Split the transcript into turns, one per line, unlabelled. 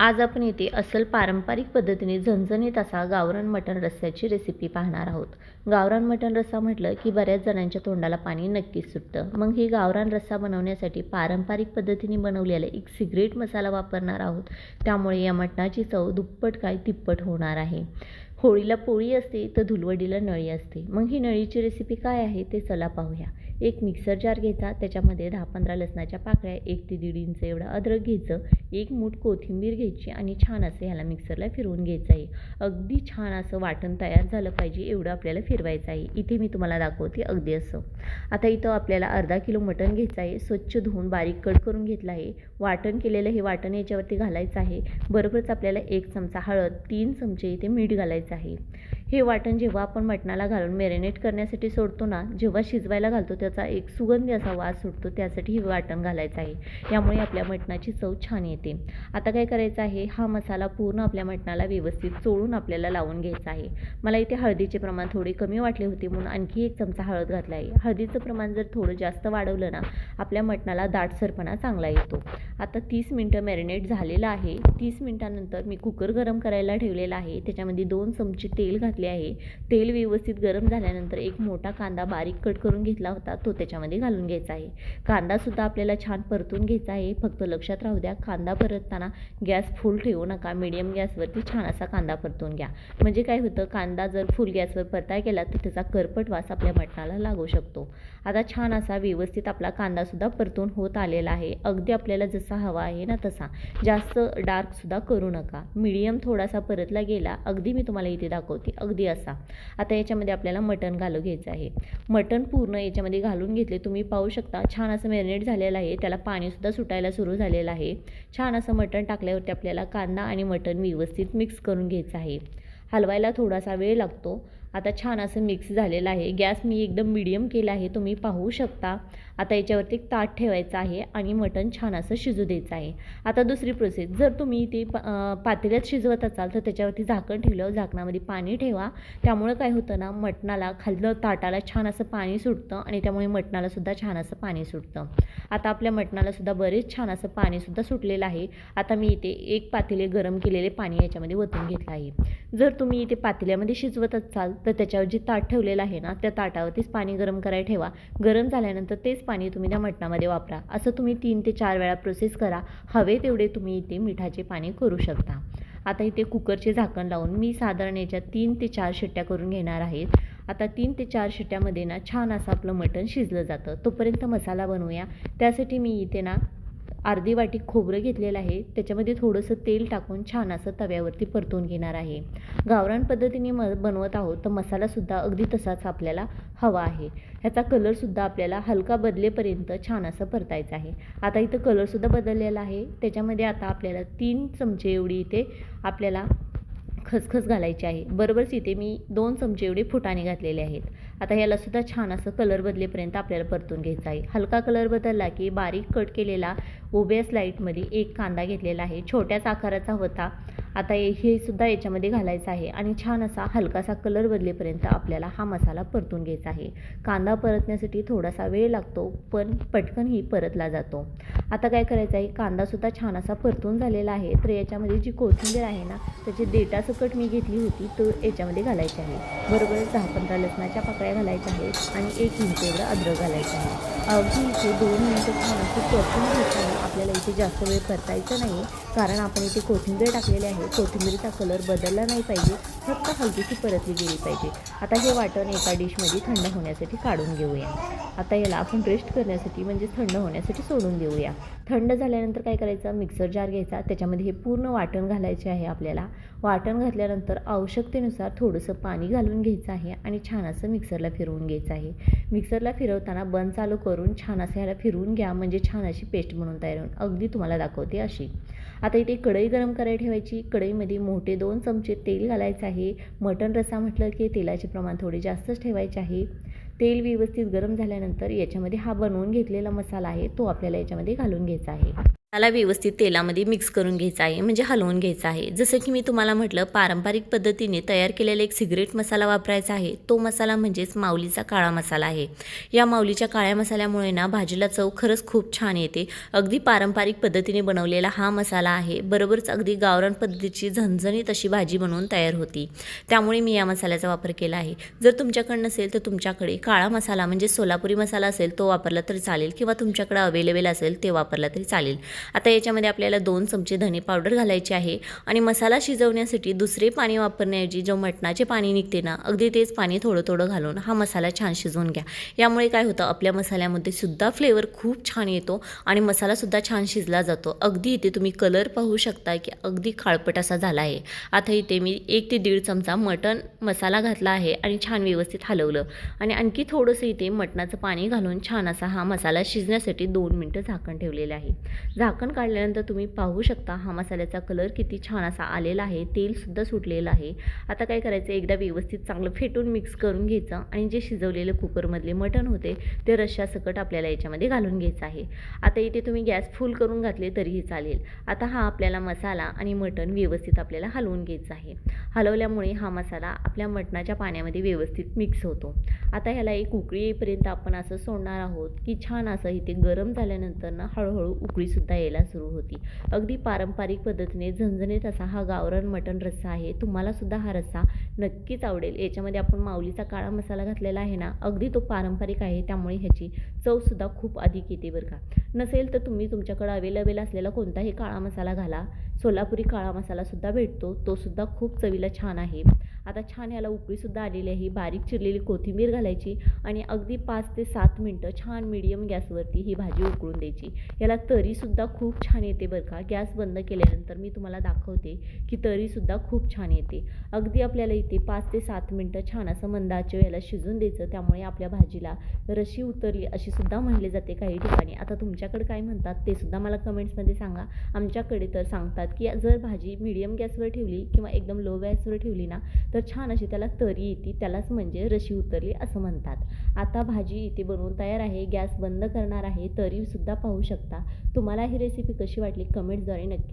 आज आपण इथे अस्सल पारंपरिक पद्धतीने झणझणीत असा गावरान मटण रस्स्याची रेसिपी पाहणार आहोत. गावरान मटण रस्सा म्हटलं की बऱ्याच जणांच्या तोंडाला पाणी नक्कीच सुटतं. मग ही गावरान रस्सा बनवण्यासाठी पारंपरिक पद्धतीने बनवलेला एक सिक्रेट मसाला वापरणार आहोत. त्यामुळे या मटणाची चव दुप्पट काय तिप्पट होणार आहे. होळीला पोळी असते तर धुलवडीला नळी असते. मग ही नळीची रेसिपी काय आहे ते चला पाहूया. एक मिक्सर जार घ्यायचा, त्याच्यामध्ये 10-15 लसणाच्या पाकळ्या, 1 ते 1.5 इंच एवढं अद्रक घ्यायचं, एक मूठ कोथिंबीर घ्यायची आणि छान असं ह्याला मिक्सरला फिरवून घ्यायचं आहे. अगदी छान असं वाटण तयार झालं पाहिजे एवढं आपल्याला फिरवायचं आहे. इथे मी तुम्हाला दाखवते अगदी असं. आता इथं आपल्याला अर्धा किलो मटण घ्यायचं आहे. स्वच्छ धुवून बारीक कट करून घेतलं आहे. वाटण केलेलं हे वाटण याच्यावरती घालायचं आहे. बरोबरच आपल्याला 1 चमचा हळद, 3 चमचे इथे मीठ घालायचं आहे. हे वाटण जेव्हा आपण मटणाला घालून मॅरिनेट करण्यासाठी सोडतो ना, जेव्हा शिजवायला घालतो त्याचा एक सुगंधी असा वास सुटतो, त्यासाठी हे वाटण घालायचं आहे. यामुळे आपल्या मटणाची चव छान येते. आता काय करायचं आहे, हा मसाला पूर्ण आपल्या मटणाला व्यवस्थित चोळून आपल्याला लावून घ्यायचा आहे. मला इथे हळदीचे प्रमाण थोडे कमी वाटले होते म्हणून आणखी 1 चमचा हळद घातला आहे. हळदीचं प्रमाण जर थोडं जास्त वाढवलं ना, आपल्या मटणाला दाटसरपणा चांगला येतो. आता 30 मिनटं मॅरिनेट झालेलं आहे. 30 मिनटानंतर मी कुकर गरम करायला ठेवलेला आहे. त्याच्यामध्ये 2 चमचे तेल घातले आहे. तेल व्यवस्थित गरम झाल्यानंतर एक मोठा कांदा बारीक कट करून घेतला होता, तो त्याच्यामध्ये घालून घ्यायचा आहे. कांदा सुद्धा आपल्याला छान परतून घ्यायचा आहे. फक्त लक्षात राहू द्या, कांदा परतताना गॅस फुल ठेवू नका, मीडियम गॅसवरती छान असा कांदा परतून घ्या. म्हणजे काय होतं, कांदा जर फुल गॅसवर परताय केला तर त्याचा करपट वास आपल्या मटणाला लागू शकतो. आता छान असा व्यवस्थित आपला कांदा सुद्धा परतून होत आलेला आहे. अगदी आपल्याला जसा हवा आहे ना तसा, जास्त डार्क सुद्धा करू नका, मीडियम थोडासा परतला गेला. अगदी मी तुम्हाला इथे दाखवते अगदी असा. आता याच्यामध्ये आपल्याला मटण घालून घ्यायचं आहे. मटण पूर्ण याच्यामध्ये घालून घेतले. तुम्ही पाहू शकता छान असं मॅरिनेट झालेलं आहे. त्याला पाणीसुद्धा सुटायला सुरू झालेलं आहे. छान असं मटण टाकल्यावरती आपल्याला कांदा आणि मटण व्यवस्थित मिक्स करून घ्यायचं आहे. हलवायला थोडासा वेळ लागतो. आता छान असं मिक्स झालेलं आहे. गॅस मी एकदम मीडियम केला आहे, तुम्ही पाहू शकता. आता याच्यावरती एक ताट ठेवायचं आहे आणि मटण छान असं शिजू द्यायचं आहे. आता दुसरी प्रोसेस, जर तुम्ही ते पातेल्यात शिजवत असाल तर त्याच्यावरती झाकण ठेवल्यावर झाकणामध्ये पाणी ठेवा. त्यामुळे काय होतं ना, मटणाला खाल्लं ताटाला छान असं पाणी सुटतं आणि त्यामुळे मटणाला सुद्धा छान असं पाणी सुटतं. आता आपल्या मटणाला सुद्धा बरेच छान असं पाणी सुद्धा सुटलेलं आहे. आता मी इथे एक पातेले गरम केलेले पाणी याच्यामध्ये ओतून घेतलं आहे. जर तुम्ही इथे पातेल्यामध्ये शिजवत असाल तर त्याच्यावर जे ताट ठेवलेलं आहे ना, त्या ताटावरतीच पाणी गरम करायला ठेवा. गरम झाल्यानंतर तेच पाणी तुम्ही त्या मटणामध्ये वापरा. असं तुम्ही 3 ते 4 वेळा प्रोसेस करा. हवे तेवढे तुम्ही इथे मिठाचे पाणी करू शकता. आता इथे कुकरचे झाकण लावून मी साधारण याच्यात 3 ते 4 शिट्ट्या करून घेणार आहेत. आता 3 ते 4 शिट्ट्यामध्ये ना छान असं आपलं मटण शिजलं जातं. तोपर्यंत मसाला बनवूया. त्यासाठी मी इथे ना अर्धी वाटी खोबरं घेतलेलं आहे. त्याच्यामध्ये थोडंसं तेल टाकून छान असं तव्यावरती परतून घेणार आहे. गावरान पद्धतीने बनवत आहोत तर मसालासुद्धा अगदी तसाच आपल्याला हवा आहे. ह्याचा कलरसुद्धा आपल्याला हलका बदलेपर्यंत छान असं परतायचं आहे. आता इथं कलरसुद्धा बदललेला आहे. त्याच्यामध्ये आता आपल्याला 3 चमचे एवढी इथे आपल्याला खसखस घालायची आहे. बरोबरच इथे मी 2 चमचे एवढे फुटाणे घातलेले आहेत. आता याला सुद्धा छान असं कलर बदलेपर्यंत आपल्याला परतून घ्यायचा आहे. हलका कलर बदलला की बारीक कट केलेला उभ्या स्लाईडमध्ये एक कांदा घेतलेला आहे, छोट्याच आकाराचा होता. आता हे सुद्धा याच्यामध्ये घालायचं आहे आणि छान असा हलकासा कलर बदलेपर्यंत आपल्याला हा मसाला परतून घ्यायचा आहे. कांदा परतण्यासाठी थोडासा वेळ लागतो, पण पटकनही परतला जातो. आता काय करायचं आहे, कांदासुद्धा छान असा परतून झालेला आहे. तर याच्यामध्ये जी कोथिंबीर आहे ना, त्याची देठासकट मी घेतली होती तो याच्यामध्ये घालायची आहे. बरोबर 10-15 लसणाच्या पाकळ्या घालायच्या आहेत आणि 1 इंच एवढं अद्रक घालायचं आहे. अगदी इथे 2 मिनिटं छान असं परतून घ्यायचं आहे. आपल्याला इथे जास्त वेळ परतायचं नाही, कारण आपण इथे कोथिंबीर टाकलेली आहे. कोथिंबीरचा कलर बदलला नाही पाहिजे, फक्त हलकीशी परतली गेली पाहिजे. आता हे वाटण एका डिशमध्ये थंड होण्यासाठी काढून घेऊया. आता याला आपण रेस्ट करण्यासाठी म्हणजे थंड होण्यासाठी सोडून देऊया. थंड झाल्यानंतर काय करायचं, मिक्सर जार घ्यायचा, त्याच्यामध्ये हे पूर्ण वाटण घालायचे आहे आपल्याला. वाटण घातल्यानंतर आवश्यकतेनुसार थोडंसं पाणी घालून घ्यायचं आहे आणि छान असं मिक्सरला फिरवून घ्यायचं आहे. मिक्सरला फिरवताना बंद चालू करून छान असं ह्याला फिरवून घ्या, म्हणजे छान अशी पेस्ट म्हणून तयार होईल. अगदी तुम्हाला दाखवते अशी. आता इथे कढई गरम करायला ठेवायची. कढईमध्ये मोठे 2 चमचे तेल घालायचं आहे. मटण रस्सा म्हटलं की तेलाचे प्रमाण थोडे जास्तच ठेवायचे आहे. तेल व्यवस्थित गरम झाल्यानंतर याच्यामध्ये हा बनवून घेतलेला मसाला आहे तो आपल्याला याच्यामध्ये घालून घ्यायचा आहे. त्याला व्यवस्थित तेलामध्ये मिक्स करून घ्यायचं आहे, म्हणजे हलवून घ्यायचं आहे. जसं की मी तुम्हाला म्हटलं, पारंपरिक पद्धतीने तयार केलेला एक सिक्रेट मसाला वापरायचा आहे. तो मसाला म्हणजेच माऊलीचा काळा मसाला आहे. या माऊलीच्या काळ्या मसाल्यामुळे ना भाजीला चव खरंच खूप छान येते. अगदी पारंपरिक पद्धतीने बनवलेला हा मसाला आहे. बरोबरच अगदी गावरान पद्धतीची झणझणीत अशी भाजी बनवून तयार होती. त्यामुळे मी या मसाल्याचा वापर केला आहे. जर तुमच्याकडे नसेल तर तुमच्याकडे काळा मसाला म्हणजे सोलापुरी मसाला असेल तो वापरला तरी चालेल, किंवा तुमच्याकडे अवेलेबल असेल ते वापरला तरी चालेल. आता याच्यामध्ये आपल्याला 2 चमचे धने पावडर घालायचे आहे आणि मसाला शिजवण्यासाठी दुसरे पाणी वापरण्याऐवजी जो मटणाचे पाणी निघते ना, अगदी तेच पाणी थोडं थोडं घालून हा मसाला छान शिजवून घ्या. यामुळे काय होतं, आपल्या मसाल्यामध्ये सुद्धा फ्लेवर खूप छान येतो आणि मसालासुद्धा छान शिजला जातो. अगदी इथे तुम्ही कलर पाहू शकता की अगदी काळपट असा झाला आहे. आता इथे मी 1 ते 1.5 चमचा मटण मसाला घातला आहे आणि छान व्यवस्थित हलवलं आणि आणखी थोडंसं इथे मटणाचं पाणी घालून छान असा हा मसाला शिजण्यासाठी 2 मिनिटं झाकण ठेवलेलं आहे. झाकण काढल्यानंतर तुम्ही पाहू शकता हा मसाल्याचा कलर किती छान असा आलेला आहे, तेलसुद्धा सुटलेलं आहे. आता काय करायचं, एकदा व्यवस्थित चांगलं फेटून मिक्स करून घ्यायचं आणि जे शिजवलेले कुकरमधले मटण होते ते रश्श्यासकट आपल्याला याच्यामध्ये घालून घ्यायचं आहे. आता इथे तुम्ही गॅस फुल करून घातले तरीही चालेल. आता हा आपल्याला मसाला आणि मटण व्यवस्थित आपल्याला हलवून घ्यायचं आहे. हलवल्यामुळे हा मसाला आपल्या मटणाच्या पाण्यामध्ये व्यवस्थित मिक्स होतो. आता ह्याला एक उकळी येईपर्यंत आपण असं सोडणार आहोत की छान असं इथे गरम झाल्यानंतर ना हळूहळू उकळीसुद्धा यायला सुरू होती. अगदी पारंपरिक पद्धतीने झणझणीत असा हा गावरान मटण रस्सा आहे. तुम्हालासुद्धा हा रस्सा नक्कीच आवडेल. याच्यामध्ये आपण माऊलीचा काळा मसाला घातलेला आहे ना, अगदी तो पारंपरिक आहे, त्यामुळे ह्याची चवसुद्धा खूप अधिक येते बरं का. नसेल तर तुम्ही तुमच्याकडे अवेलेबल असलेला कोणताही काळा मसाला घाला. सोलापुरी काळा मसालासुद्धा भेटतो, तोसुद्धा खूप चवीला छान आहे. आता छान ह्याला उकळीसुद्धा आलेली आहे. बारीक चिरलेली कोथिंबीर घालायची आणि अगदी 5 ते 7 मिनटं छान मीडियम गॅसवरती ही भाजी उकळून द्यायची. याला तरीसुद्धा खूप छान येते बरं का. गॅस बंद केल्यानंतर मी तुम्हाला दाखवते की तरीसुद्धा खूप छान येते. अगदी आपल्याला इथे 5 ते 7 मिनटं छान असं मंद आचेवर याला शिजून द्यायचं. त्यामुळे आपल्या भाजीला रशी उतरली अशी सुद्धा म्हणले जाते काही ठिकाणी. आता तुमच्याकडे काय म्हणतात ते सुद्धा मला कमेंट्समध्ये सांगा. आमच्याकडे तर सांगतात की जर भाजी मीडियम गॅसवर ठेवली किंवा एकदम लो गॅसवर ठेवली ना, तर छान अशी त्याला तरी येते, त्यालाच म्हणजे रशी उतरली असं म्हणतात. आता भाजी इथे बनवून तयार आहे. गॅस बंद करणार आहे. तरीसुद्धा पाहू शकता. तुम्हाला ही रेसिपी कशी वाटली कमेंट्सद्वारे नक्की